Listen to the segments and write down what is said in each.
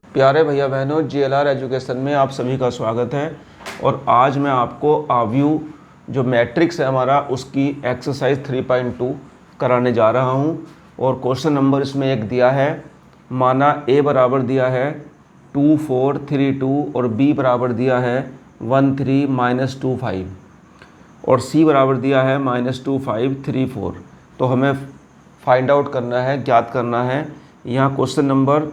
प्यारे भैया बहनों, JLR एजुकेशन में आप सभी का स्वागत है। और आज मैं आपको आव्यू जो मैट्रिक्स है हमारा उसकी एक्सरसाइज 3.2 कराने जा रहा हूं। और क्वेश्चन नंबर इसमें एक दिया है, माना A बराबर दिया है 2 4 3 2 और B बराबर दिया है 1 3 -2 5 और C बराबर दिया है -2 5 3 4। तो हमें फाइंड आउट करना है, ज्ञात करना है। यहाँ क्वेश्चन नंबर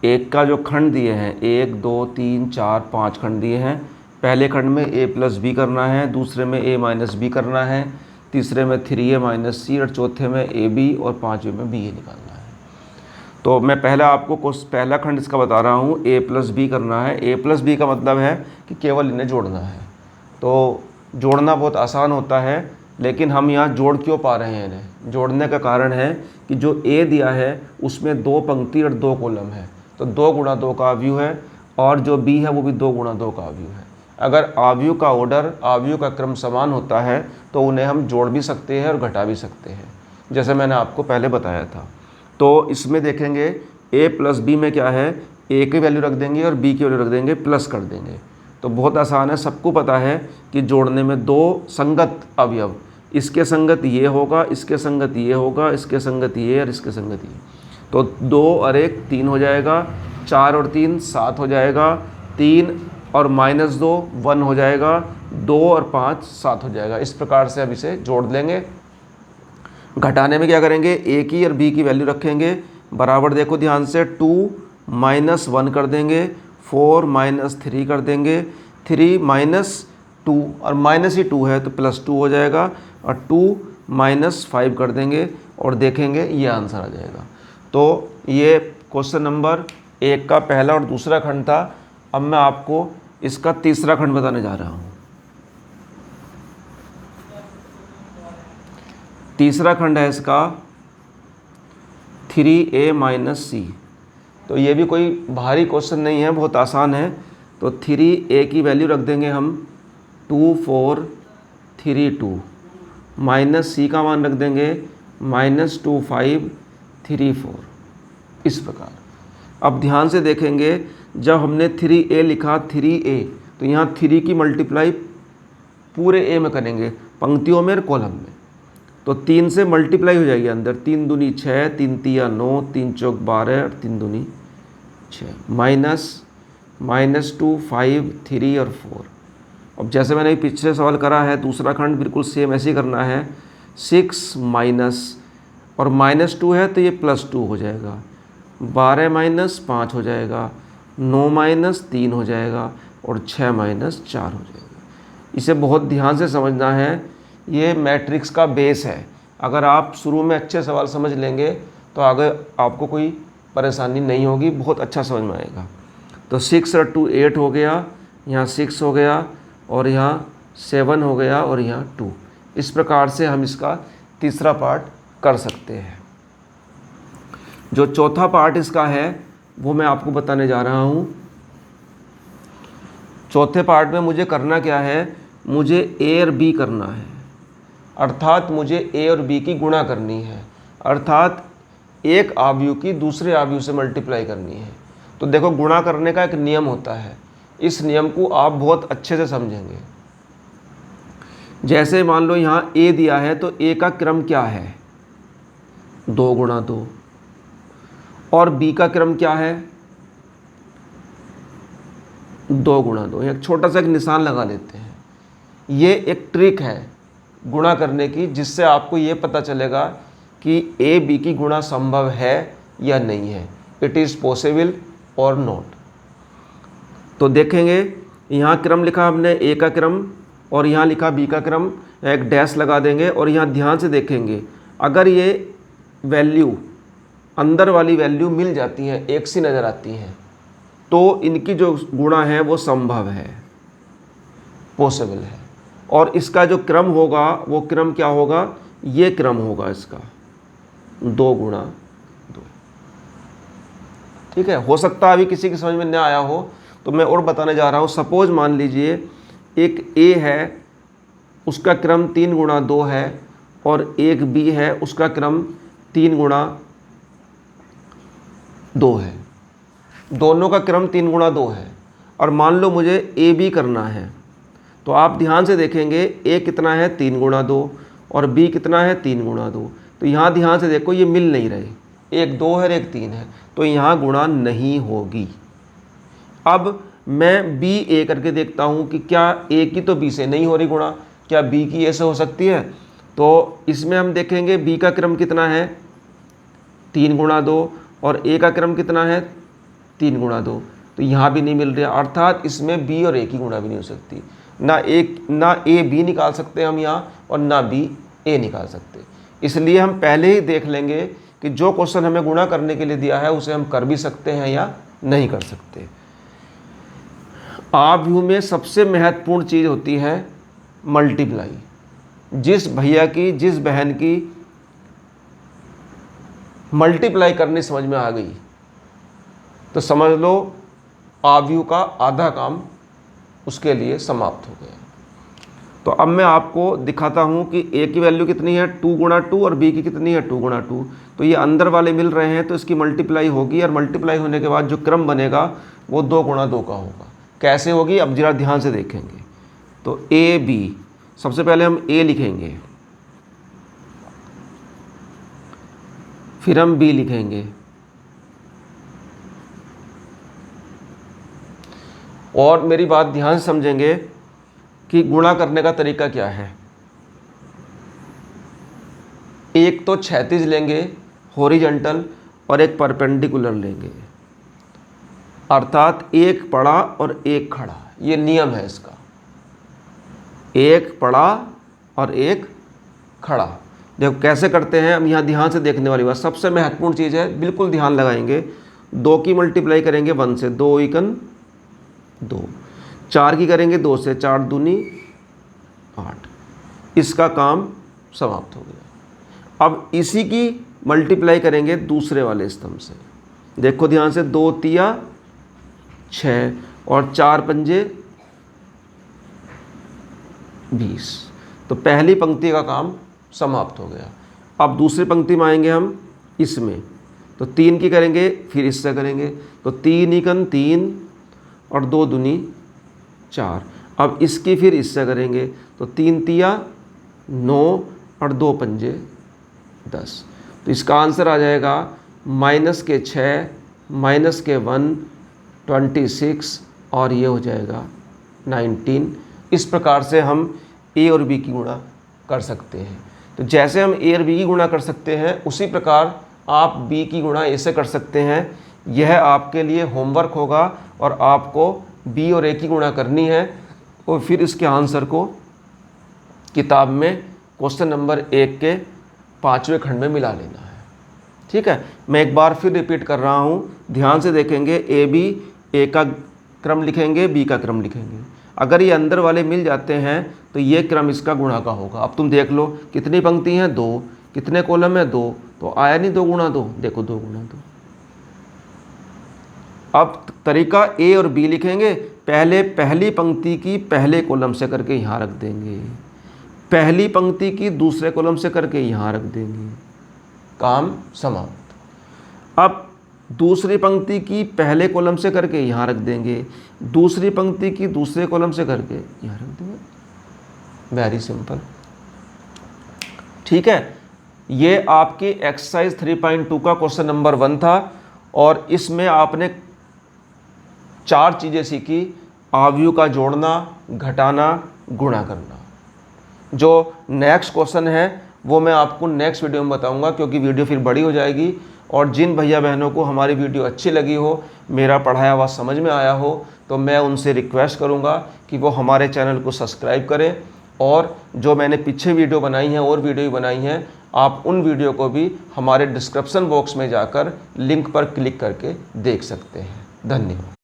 एक का जो खंड दिए हैं, 1 2 3 4 5 खंड दिए हैं। पहले खंड में A + B करना है, दूसरे में A - B करना है, तीसरे में 3A - C और चौथे में AB और पाँचवें में BA निकालना है। तो मैं आपको पहला खंड इसका बता रहा हूँ, A + B करना है। A + B का मतलब है कि केवल इन्हें जोड़ना है। तो जोड़ना बहुत आसान होता है, लेकिन हम यहाँ जोड़ क्यों पा रहे हैं? इन्हें जोड़ने का कारण है कि जो A दिया है उसमें 2 पंक्ति और 2 कॉलम है, तो 2 × 2 का आव्यूह है, और जो B है वो भी 2 × 2 का आव्यूह है। अगर आव्यूह का ऑर्डर, आव्यूह का क्रम समान होता है तो उन्हें हम जोड़ भी सकते हैं और घटा भी सकते हैं, जैसे मैंने आपको पहले बताया था। तो इसमें देखेंगे A + B में क्या है, A की वैल्यू रख देंगे और B की वैल्यू रख देंगे, प्लस कर देंगे। तो बहुत आसान है, सबको पता है कि जोड़ने में 2 संगत अवयव, इसके संगत ये होगा, इसके संगत ये होगा, इसके संगत ये और इसके संगत ये। तो 2 और 1 3 हो जाएगा, 4 और 3 7 हो जाएगा, 3 और -2 1 हो जाएगा, 2 और 5 7 हो जाएगा। इस प्रकार से हम इसे जोड़ लेंगे। घटाने में क्या करेंगे, A की और B की वैल्यू रखेंगे बराबर। देखो ध्यान से, 2 - 1 कर देंगे, 4 - 3 कर देंगे, 3 - 2 और माइनस ही 2 है तो +2 हो जाएगा, और 2 - 5 कर देंगे और देखेंगे ये आंसर आ जाएगा। तो ये क्वेश्चन नंबर 1 का पहला और दूसरा खंड था। अब मैं आपको इसका तीसरा खंड बताने जा रहा हूँ। तीसरा खंड है इसका 3A - C। तो ये भी कोई भारी क्वेश्चन नहीं है, बहुत आसान है। तो 3A की वैल्यू रख देंगे हम 2 4 3 2, -C का मान रख देंगे -2 5 3 4। इस प्रकार अब ध्यान से देखेंगे, जब हमने 3A लिखा 3A, तो यहाँ 3 की मल्टीप्लाई पूरे A में करेंगे, पंक्तियों में और कॉलम में। तो 3 से मल्टीप्लाई हो जाएगी अंदर, 3 दूनी 6, 3 तिया 9, 3 चौक 12 और 3 दूनी 6, -2 5 3 और 4। अब जैसे मैंने पिछले सवाल करा है, दूसरा खंड बिल्कुल सेम ऐसे ही करना है। 6 माइनस और -2 है तो ये +2 हो जाएगा, 12 - 5 हो जाएगा, 9 - 3 हो जाएगा और 6 - 4 हो जाएगा। इसे बहुत ध्यान से समझना है, ये मैट्रिक्स का बेस है। अगर आप शुरू में अच्छे सवाल समझ लेंगे तो आगे आपको कोई परेशानी नहीं होगी, बहुत अच्छा समझ में आएगा। तो 6 और 2 8 हो गया, यहाँ 6 हो गया और यहाँ 7 हो गया और यहाँ 2। इस प्रकार से हम इसका तीसरा पार्ट कर सकते हैं। जो चौथा पार्ट इसका है वो मैं आपको बताने जा रहा हूँ। चौथे पार्ट में मुझे करना क्या है, मुझे A और B करना है, अर्थात मुझे A और B की गुणा करनी है, अर्थात एक आव्यूह की दूसरे आव्यूह से मल्टीप्लाई करनी है। तो देखो, गुणा करने का एक नियम होता है, इस नियम को आप बहुत अच्छे से समझेंगे। जैसे मान लो यहाँ A दिया है, तो A का क्रम क्या है, 2 × 2, और B का क्रम क्या है, 2 × 2। एक छोटा सा एक निशान लगा लेते हैं। ये एक ट्रिक है गुणा करने की, जिससे आपको ये पता चलेगा कि A B की गुणा संभव है या नहीं है, इट इज़ पॉसिबल और नॉट। तो देखेंगे, यहाँ क्रम लिखा हमने A का क्रम और यहाँ लिखा B का क्रम, एक डैश लगा देंगे। और यहाँ ध्यान से देखेंगे, अगर ये वैल्यू, अंदर वाली वैल्यू मिल जाती है, एक सी नज़र आती हैं, तो इनकी जो गुणा है वो संभव है, पॉसिबल है। और इसका जो क्रम होगा वो क्रम क्या होगा, ये क्रम होगा इसका 2 × 2। ठीक है, हो सकता है अभी किसी की समझ में न आया हो तो मैं और बताने जा रहा हूँ। सपोज मान लीजिए एक A है, उसका क्रम 3 × 2 है, और एक B है, उसका क्रम 3 × 2 है। दोनों का क्रम 3 गुणा 2 है और मान लो मुझे ए बी करना है, तो आप ध्यान से देखेंगे ए कितना है 3 गुणा 2 और बी कितना है 3 गुणा 2। तो यहाँ ध्यान से देखो ये मिल नहीं रहे, एक 2 है और एक 3 है, तो यहाँ गुणा नहीं होगी। अब मैं बी ए करके देखता हूँ कि क्या ए की तो बी से नहीं हो रही गुणा, क्या बी की ए से हो सकती है। तो इसमें हम देखेंगे बी का क्रम कितना है 3 गुणा 2 और ए का क्रम कितना है 3 गुणा 2, तो यहाँ भी नहीं मिल रहा, अर्थात इसमें बी और ए की गुणा भी नहीं हो सकती। ना ए बी निकाल सकते हम यहाँ और ना बी ए निकाल सकते। इसलिए हम पहले ही देख लेंगे कि जो क्वेश्चन हमें गुणा करने के लिए दिया है उसे हम कर भी सकते हैं या नहीं कर सकते। आव्यूह में सबसे महत्वपूर्ण चीज़ होती है मल्टीप्लाई। जिस भैया की जिस बहन की मल्टीप्लाई करनी समझ में आ गई तो समझ लो आव्यूह का आधा काम उसके लिए समाप्त हो गया। तो अब मैं आपको दिखाता हूँ कि ए की वैल्यू कितनी है 2 गुणा 2 और बी की कितनी है 2 गुणा 2। तो ये अंदर वाले मिल रहे हैं तो इसकी मल्टीप्लाई होगी और मल्टीप्लाई होने के बाद जो क्रम बनेगा वो 2 गुणा 2 का होगा। कैसे होगी अब जरा ध्यान से देखेंगे। तो ए बी, सबसे पहले हम ए लिखेंगे, फिर हम बी लिखेंगे और मेरी बात ध्यान से समझेंगे कि गुणा करने का तरीका क्या है। एक तो क्षैतिज लेंगे हॉरिजॉन्टल और एक परपेंडिकुलर लेंगे, अर्थात एक पड़ा और एक खड़ा, ये नियम है इसका, एक पड़ा और एक खड़ा। देखो कैसे करते हैं हम, यहाँ ध्यान से देखने वाली बात, सबसे महत्वपूर्ण चीज़ है, बिल्कुल ध्यान लगाएंगे। 2 की मल्टीप्लाई करेंगे 1 से, 2 एकन 2, 4 की करेंगे 2 से, 4 दूनी 8, इसका काम समाप्त हो गया। अब इसी की मल्टीप्लाई करेंगे दूसरे वाले स्तंभ से, देखो ध्यान से, 2 तिया 6 और 4 पंजे 20, तो पहली पंक्ति का काम समाप्त हो गया। अब दूसरी पंक्ति में आएंगे हम इसमें, तो 3 की करेंगे फिर इससे करेंगे, तो 3 एकन 3 और 2 दूनी 4। अब इसकी फिर इससे करेंगे, तो 3 तिया 9 और 2 पंजे 10। तो इसका आंसर आ जाएगा -6 -1 26 और ये हो जाएगा 19। इस प्रकार से हम ए और बी की गुणा कर सकते हैं। तो जैसे हम ए और बी की गुणा कर सकते हैं उसी प्रकार आप बी की गुणा ए से कर सकते हैं। यह आपके लिए होमवर्क होगा और आपको बी और ए की गुणा करनी है और फिर इसके आंसर को किताब में क्वेश्चन नंबर 1 के 5वें खंड में मिला लेना है। ठीक है, मैं एक बार फिर रिपीट कर रहा हूँ, ध्यान से देखेंगे। ए बी, ए का क्रम लिखेंगे, बी का क्रम लिखेंगे। अगर ये अंदर वाले मिल जाते हैं तो ये क्रम इसका गुणा का होगा। अब तुम देख लो कितनी पंक्ति हैं 2, कितने कॉलम है 2, तो आया नहीं 2 गुणा 2, देखो 2 गुणा 2। अब तरीका ए और बी लिखेंगे, पहले पहली पंक्ति की पहले कॉलम से करके यहाँ रख देंगे, पहली पंक्ति की दूसरे कॉलम से करके यहाँ रख देंगे, काम समाप्त। अब दूसरी पंक्ति की पहले कॉलम से करके यहाँ रख देंगे, दूसरी पंक्ति की दूसरे कॉलम से करके यहाँ रख देंगे। Very simple. ठीक है, ये आपकी एक्सरसाइज 3.2 का क्वेश्चन नंबर 1 था और इसमें आपने 4 चीज़ें सीखी, आव्यूह का जोड़ना, घटाना, गुणा करना। जो नेक्स्ट क्वेश्चन है वो मैं आपको नेक्स्ट वीडियो में बताऊंगा क्योंकि वीडियो फिर बड़ी हो जाएगी। और जिन भैया बहनों को हमारी वीडियो अच्छी लगी हो, मेरा पढ़ाया हुआ समझ में आया हो, तो मैं उनसे रिक्वेस्ट करूंगा कि वो हमारे चैनल को सब्सक्राइब करें और जो मैंने पीछे वीडियो बनाई हैं और वीडियो बनाई हैं, आप उन वीडियो को भी हमारे डिस्क्रिप्शन बॉक्स में जाकर लिंक पर क्लिक करके देख सकते हैं। धन्यवाद।